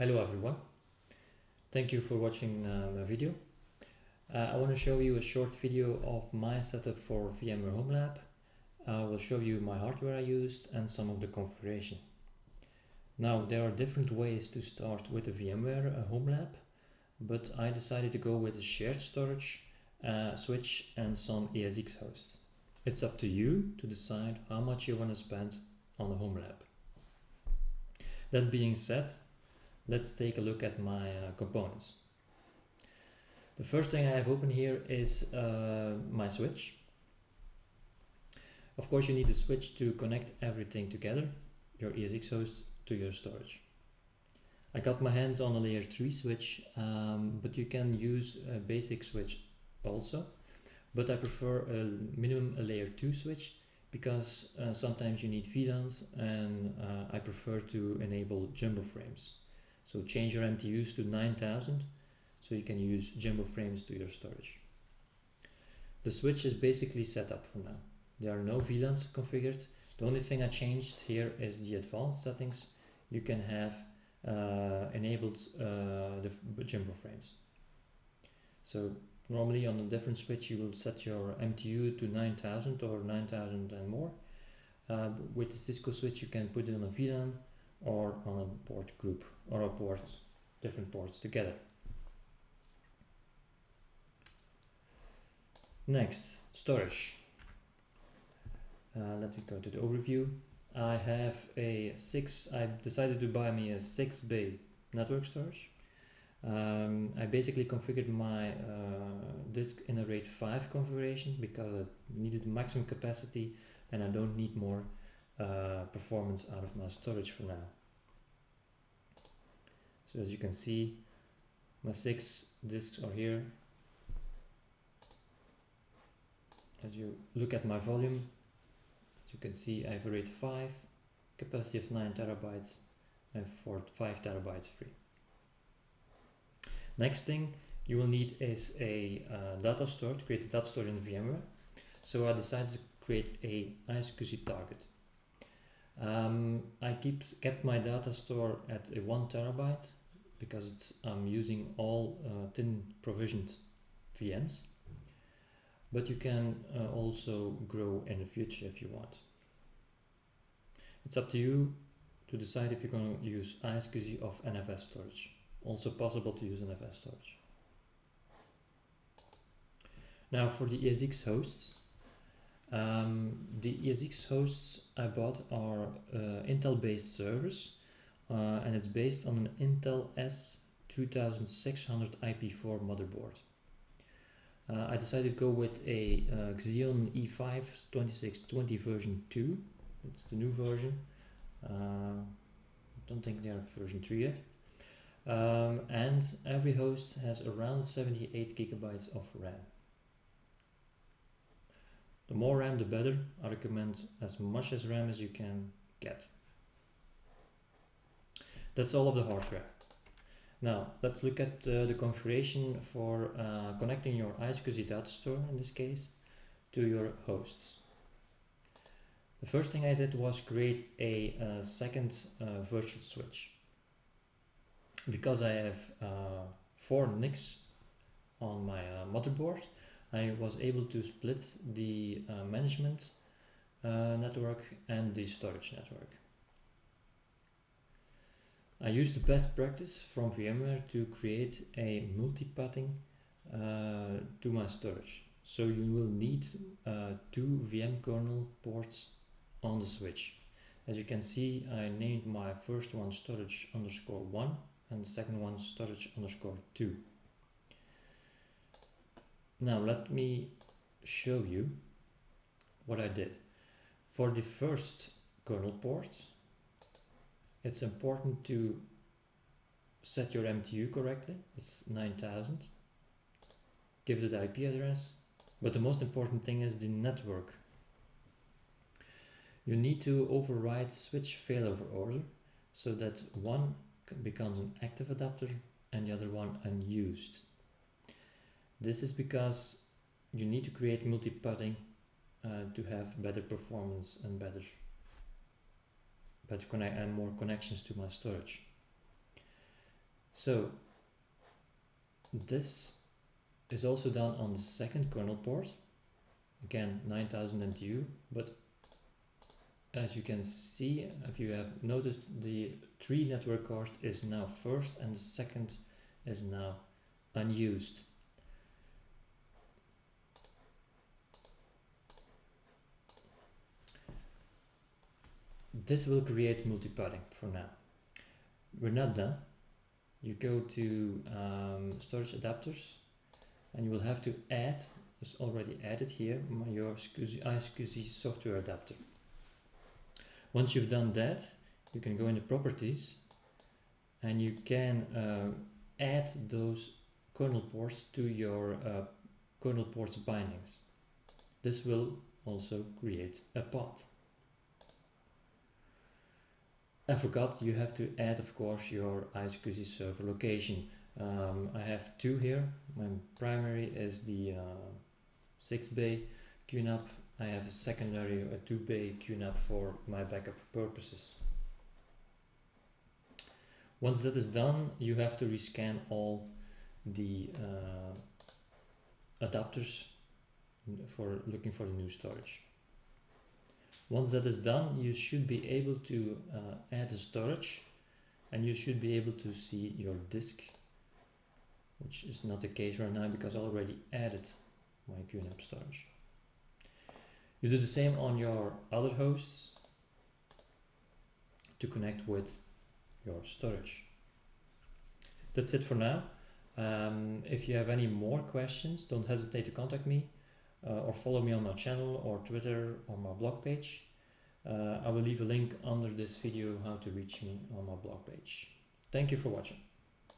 Hello everyone, thank you for watching my video. I want to show you a short video of my setup for VMware Home Lab. I will show you my hardware I used and some of the configuration. Now there are different ways to start with a VMware Home Lab, but I decided to go with a shared storage, switch and some ESX hosts. It's up to you to decide how much you want to spend on a Home Lab. That being said, let's take a look at my components. The first thing I have open here is my switch. Of course you need a switch to connect everything together, your ESX host to your storage. I got my hands on a layer 3 switch, but you can use a basic switch also. But I prefer a layer 2 switch because sometimes you need VLANs and I prefer to enable jumbo frames. So change your MTUs to 9000 so you can use jumbo frames to your storage. The switch is basically set up for now. There are no VLANs configured. The only thing I changed here is the advanced settings. You can have enabled the jumbo frames. So normally on a different switch you will set your MTU to 9000 or 9000 and more. With the Cisco switch you can put it on a VLAN or on a port group or a port, different ports together. Next, storage. Let me go to the overview. I have I decided to buy me a 6 bay network storage. I basically configured my disk in a RAID 5 configuration because I needed maximum capacity and I don't need more performance out of my storage for now. So as you can see, my 6 disks are here. As you look at my volume, as you can see I have a RAID 5, capacity of 9 terabytes and 5 terabytes free. Next thing you will need is a data store to create a data store in VMware. So I decided to create a ISQC target. I kept my data store at a 1 terabyte because I'm using all tin provisioned VMs. But you can also grow in the future if you want. It's up to you to decide if you're going to use ISQC of NFS storage. Also possible to use NFS storage. Now for the ESX hosts. The ESX hosts I bought are Intel based servers and it's based on an Intel S2600 IP4 motherboard. I decided to go with a Xeon E5 2620 version 2. It's the new version. I don't think they are version 3 yet. And every host has around 78 gigabytes of RAM. The more RAM the better. I recommend as much as RAM as you can get. That's all of the hardware. Now let's look at the configuration for connecting your ISQC data store, in this case, to your hosts. The first thing I did was create a second virtual switch. Because I have 4 NICs on my motherboard, I was able to split the management network and the storage network. I used the best practice from VMware to create a multi-pathing to my storage. So you will need 2 VM kernel ports on the switch. As you can see, I named my first one storage_1 and the second one storage_2. Now let me show you what I did. For the first kernel port, it's important to set your MTU correctly. It's 9000. Give it the IP address. But the most important thing is the network. You need to override switch failover order so that one becomes an active adapter and the other one unused. This is because you need to create multi-pathing to have better performance and better connect and more connections to my storage. So this is also done on the second kernel port, again 9000 NTU, but as you can see, if you have noticed, the 3 network card is now first and the second is now unused. This will create multipadding for now. We're not done. You go to storage adapters and you will have to add, it's already added here, your iSCSI software adapter. Once you've done that, you can go into properties and you can add those kernel ports to your kernel ports bindings. This will also create a path. I forgot, you have to add, of course, your iSCSI server location. I have 2 here. My primary is the 6-bay QNAP. I have a secondary, a 2-bay QNAP for my backup purposes. Once that is done, you have to rescan all the adapters for looking for the new storage. Once that is done, you should be able to add a storage and you should be able to see your disk, which is not the case right now because I already added my QNAP storage. You do the same on your other hosts to connect with your storage. That's it for now. If you have any more questions, don't hesitate to contact me or follow me on my channel or Twitter or my blog page. I will leave a link under this video how to reach me on my blog page. Thank you for watching.